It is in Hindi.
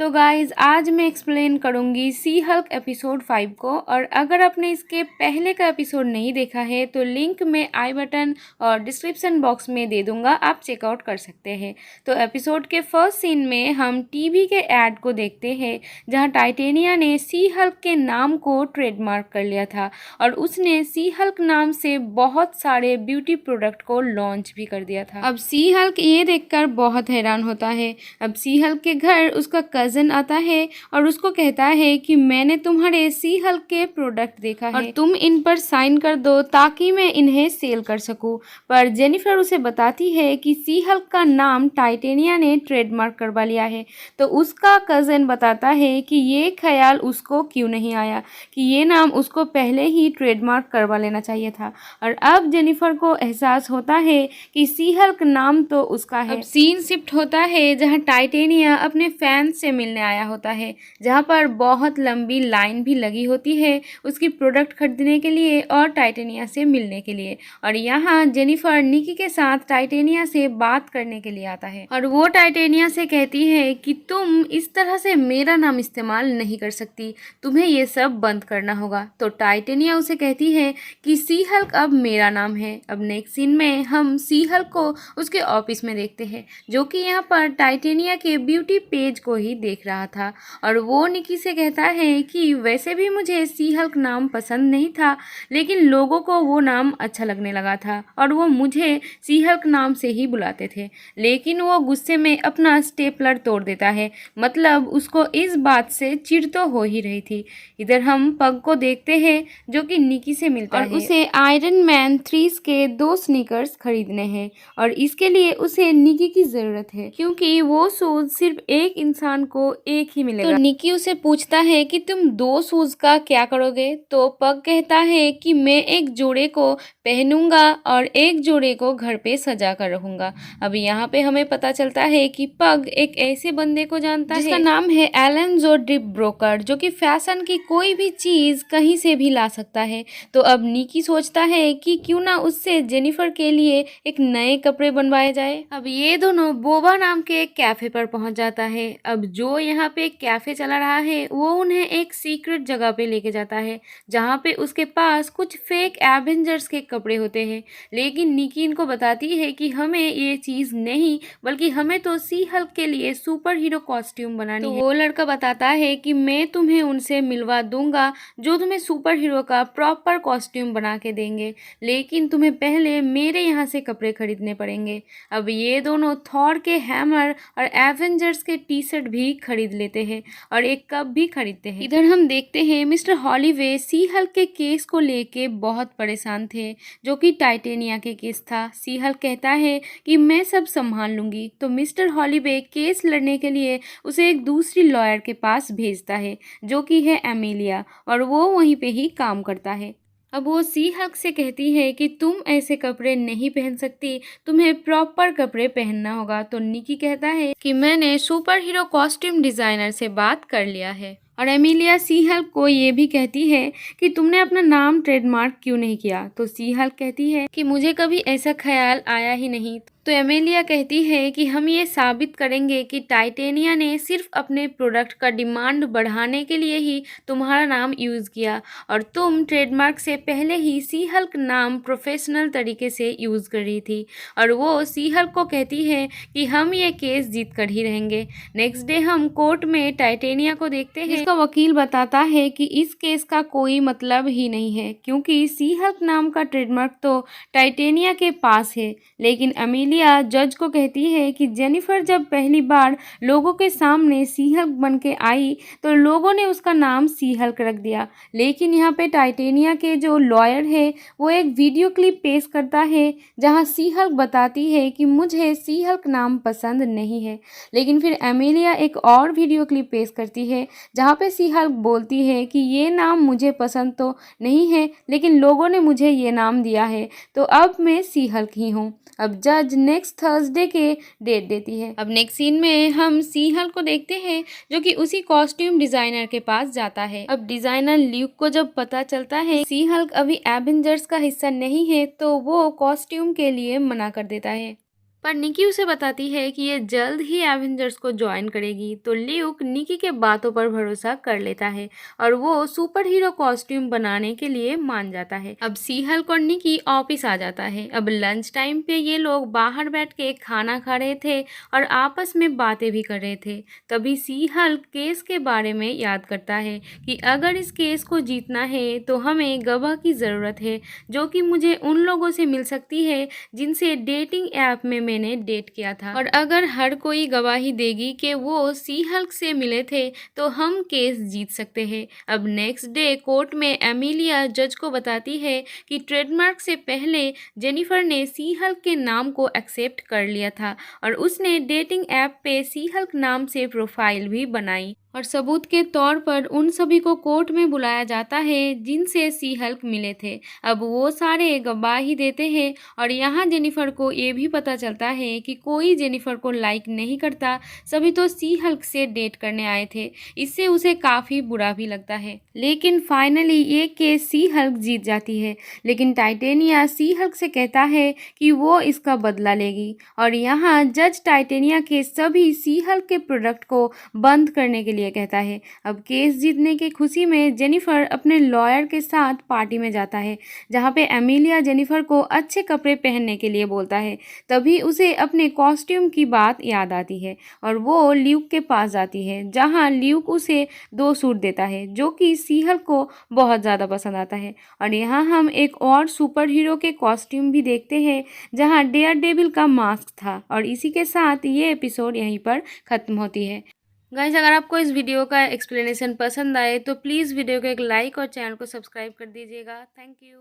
तो गाइज़ आज मैं एक्सप्लेन करूँगी सी हल्क एपिसोड 5 को। और अगर आपने इसके पहले का एपिसोड नहीं देखा है तो लिंक मैं आई बटन और डिस्क्रिप्शन बॉक्स में दे दूँगा, आप चेकआउट कर सकते हैं। तो एपिसोड के फर्स्ट सीन में हम टीवी के ऐड को देखते हैं जहां टाइटेनिया ने सी हल्क के नाम को ट्रेडमार्क कर लिया था और उसने सी हल्क नाम से बहुत सारे ब्यूटी प्रोडक्ट को लॉन्च भी कर दिया था। अब सी हल्क ये देखकर बहुत हैरान होता है। अब सी हल्क के घर उसका कज़न आता है और उसको कहता है कि मैंने तुम्हारे सी हल्क के प्रोडक्ट देखा है और तुम इन पर साइन कर दो ताकि मैं इन्हें सेल कर सकूं। पर जेनिफर उसे बताती है कि सी हल्क का नाम टाइटेनिया ने ट्रेडमार्क करवा लिया है। तो उसका कज़न बताता है कि ये ख्याल उसको क्यों नहीं आया कि ये नाम उसको पहले ही ट्रेडमार्क करवा लेना चाहिए था। और अब जेनिफर को एहसास होता है कि सी हल्क नाम तो उसका है। अब सीन शिफ्ट होता है जहाँ टाइटेनिया अपने फैंस से मिलने आया होता है, जहाँ पर बहुत लंबी लाइन भी लगी होती है उसकी प्रोडक्ट खरीदने के लिए और टाइटेनिया से मिलने के लिए। और यहाँ जेनिफर निकी के साथ टाइटेनिया से बात करने के लिए आता है और वो टाइटेनिया से कहती है कि तुम इस तरह से मेरा नाम इस्तेमाल नहीं कर सकती, तुम्हें ये सब बंद करना होगा। तो टाइटेनिया उसे कहती है कि सी हल्क अब मेरा नाम है। अब नेक्स्ट सीन में हम सी हल्क को उसके ऑफिस में देखते हैं जो कि यहाँ पर टाइटेनिया के ब्यूटी पेज को ही देख रहा था और वो निकी से कहता है कि वैसे भी मुझे सी हल्क नाम पसंद नहीं था, लेकिन लोगों को वो नाम अच्छा लगने लगा था और वो मुझे सी हल्क नाम से ही बुलाते थे। लेकिन वो गुस्से में अपना स्टेपलर तोड़ देता है, मतलब उसको इस बात से चिढ़ तो हो ही रही थी। इधर हम पग को देखते हैं जो कि निकी से मिलता है। उसे आयरन मैन 3 के 2 स्नीकर्स खरीदने हैं और इसके लिए उसे निकी की ज़रूरत है क्योंकि वो शूज़ सिर्फ एक इंसान को एक ही मिलेगा। तो निकी उसे पूछता है कि तुम 2 शूज़ का क्या करोगे। तो पग कहता है कि मैं एक जोड़े को पहनूंगा और एक जोड़े को घर पे सजा कर रहूंगा। अब यहाँ पे हमें पता चलता है कि पग एक ऐसे बंदे को जानता है जिसका नाम है एलन जो ड्रिप ब्रोकर, जो कि फैशन की कोई भी चीज़ कहीं से भी ला सकता है। तो अब निकी सोचता है कि क्यों ना उससे जेनिफर के लिए एक नए कपड़े बनवाए जाए। अब ये दोनों बोबा नाम के एक कैफ़े पर पहुंच जाता है। अब जो यहाँ पे एक कैफ़े चला रहा है वो उन्हें एक सीक्रेट जगह पे लेके जाता है जहाँ पे उसके पास कुछ फेक एवेंजर्स के कपड़े होते हैं। लेकिन निकी इनको बताती है कि हमें ये चीज़ नहीं बल्कि हमें तो सी हल्क के लिए सुपर हीरो कॉस्ट्यूम बनानी है। तो वो लड़का बताता है कि मैं तुम्हें उनसे मिलवा दूंगा जो तुम्हें सुपर हीरो का प्रॉपर कॉस्ट्यूम बना के देंगे, लेकिन तुम्हें पहले मेरे यहाँ से कपड़े खरीदने पड़ेंगे। अब ये दोनों थॉर के हैमर और एवेंजर्स के टी शर्ट भी खरीद लेते हैं और एक कप भी खरीदते हैं। इधर हम देखते हैं मिस्टर हॉलीवे सी हल्क के केस को लेके बहुत परेशान थे जो कि टाइटेनिया के केस था। सी हल्क कहता है कि मैं सब संभाल लूंगी। तो मिस्टर हॉलीवे केस लड़ने के लिए उसे एक दूसरी लॉयर के पास भेजता है जो कि है एमिलिया और वो वहीं पे ही काम करता है। अब वो सी हल्क से कहती है कि तुम ऐसे कपड़े नहीं पहन सकती, तुम्हें प्रॉपर कपड़े पहनना होगा। तो निकी कहता है कि मैंने सुपर हीरो कॉस्ट्यूम डिज़ाइनर से बात कर लिया है। और एमिलिया सी हल्क को ये भी कहती है कि तुमने अपना नाम ट्रेडमार्क क्यों नहीं किया। तो सी हल्क कहती है कि मुझे कभी ऐसा ख्याल आया ही नहीं। तो एमिलिया कहती है कि हम ये साबित करेंगे कि टाइटेनिया ने सिर्फ अपने प्रोडक्ट का डिमांड बढ़ाने के लिए ही तुम्हारा नाम यूज़ किया और तुम ट्रेडमार्क से पहले ही सी हल्क नाम प्रोफेशनल तरीके से यूज़ कर रही थी। और वो सी हल्क को कहती है कि हम ये केस जीत कर ही रहेंगे। नेक्स्ट डे हम कोर्ट में टाइटेनिया को देखते हैं जिसका वकील बताता है कि इस केस का कोई मतलब ही नहीं है क्योंकि सी हल्क नाम का ट्रेडमार्क तो टाइटेनिया के पास है। लेकिन एमिलिया जज को कहती है कि जेनिफर जब पहली बार लोगों के सामने सी हल्क बन के आई तो लोगों ने उसका नाम सी हल्क रख दिया। लेकिन यहाँ पे टाइटेनिया के जो लॉयर है वो एक वीडियो क्लिप पेश करता है जहाँ सी हल्क बताती है कि मुझे सी हल्क नाम पसंद नहीं है। लेकिन फिर एमिलिया एक और वीडियो क्लिप पेश करती है जहाँ पे सी हल्क बोलती है कि ये नाम मुझे पसंद तो नहीं है लेकिन लोगों ने मुझे ये नाम दिया है तो अब मैं सी हल्क ही हूँ। अब जज नेक्स्ट थर्सडे के डेट देती है। अब नेक्स्ट सीन में हम सी हल्क को देखते हैं जो कि उसी कॉस्ट्यूम डिजाइनर के पास जाता है। अब डिजाइनर ल्यूक को जब पता चलता है सी हल्क अभी एवेंजर्स का हिस्सा नहीं है तो वो कॉस्ट्यूम के लिए मना कर देता है। पर निकी उसे बताती है कि ये जल्द ही एवेंजर्स को ज्वाइन करेगी, तो ल्यूक निकी के बातों पर भरोसा कर लेता है और वो सुपर हीरो कॉस्ट्यूम बनाने के लिए मान जाता है। अब सी हल्क और निकी ऑफिस आ जाता है। अब लंच टाइम पे ये लोग बाहर बैठ के खाना खा रहे थे और आपस में बातें भी कर रहे थे। तभी सी हल्क केस के बारे में याद करता है कि अगर इस केस को जीतना है तो हमें गवाह की ज़रूरत है, जो कि मुझे उन लोगों से मिल सकती है जिनसे डेटिंग ऐप में मैंने डेट किया था, और अगर हर कोई गवाही देगी कि वो सी हल्क से मिले थे तो हम केस जीत सकते हैं। अब नेक्स्ट डे कोर्ट में एमिलिया जज को बताती है कि ट्रेडमार्क से पहले जेनिफर ने सी हल्क के नाम को एक्सेप्ट कर लिया था और उसने डेटिंग ऐप पे सी हल्क नाम से प्रोफाइल भी बनाई, और सबूत के तौर पर उन सभी को कोर्ट में बुलाया जाता है जिनसे सी हल्क मिले थे। अब वो सारे गवाही देते हैं और यहाँ जेनिफर को ये भी पता चलता है कि कोई जेनिफर को लाइक नहीं करता, सभी तो सी हल्क से डेट करने आए थे। इससे उसे काफ़ी बुरा भी लगता है, लेकिन फाइनली ये केस सी हल्क जीत जाती है। लेकिन टाइटेनिया सी हल्क से कहता है कि वो इसका बदला लेगी, और यहाँ जज टाइटेनिया के सभी सी हल्क के प्रोडक्ट को बंद करने के लिए कहता है। अब केस जीतने की खुशी में जेनिफर अपने लॉयर के साथ पार्टी में जाता है, जहाँ पे एमिलिया जेनिफर को अच्छे कपड़े पहनने के लिए बोलता है। तभी उसे अपने कॉस्ट्यूम की बात याद आती है और वो ल्यूक के पास जाती है, जहाँ ल्यूक उसे 2 सूट देता है जो कि सी हल्क को बहुत ज़्यादा पसंद आता है। और यहाँ हम एक और सुपर हीरो के कॉस्ट्यूम भी देखते हैं, जहाँ डेयर डेविल का मास्क था। और इसी के साथ ये एपिसोड यहीं पर ख़त्म होती है। गाइस, अगर आपको इस वीडियो का एक्सप्लेनेशन पसंद आए तो प्लीज़ वीडियो को एक लाइक और चैनल को सब्सक्राइब कर दीजिएगा। Thank you.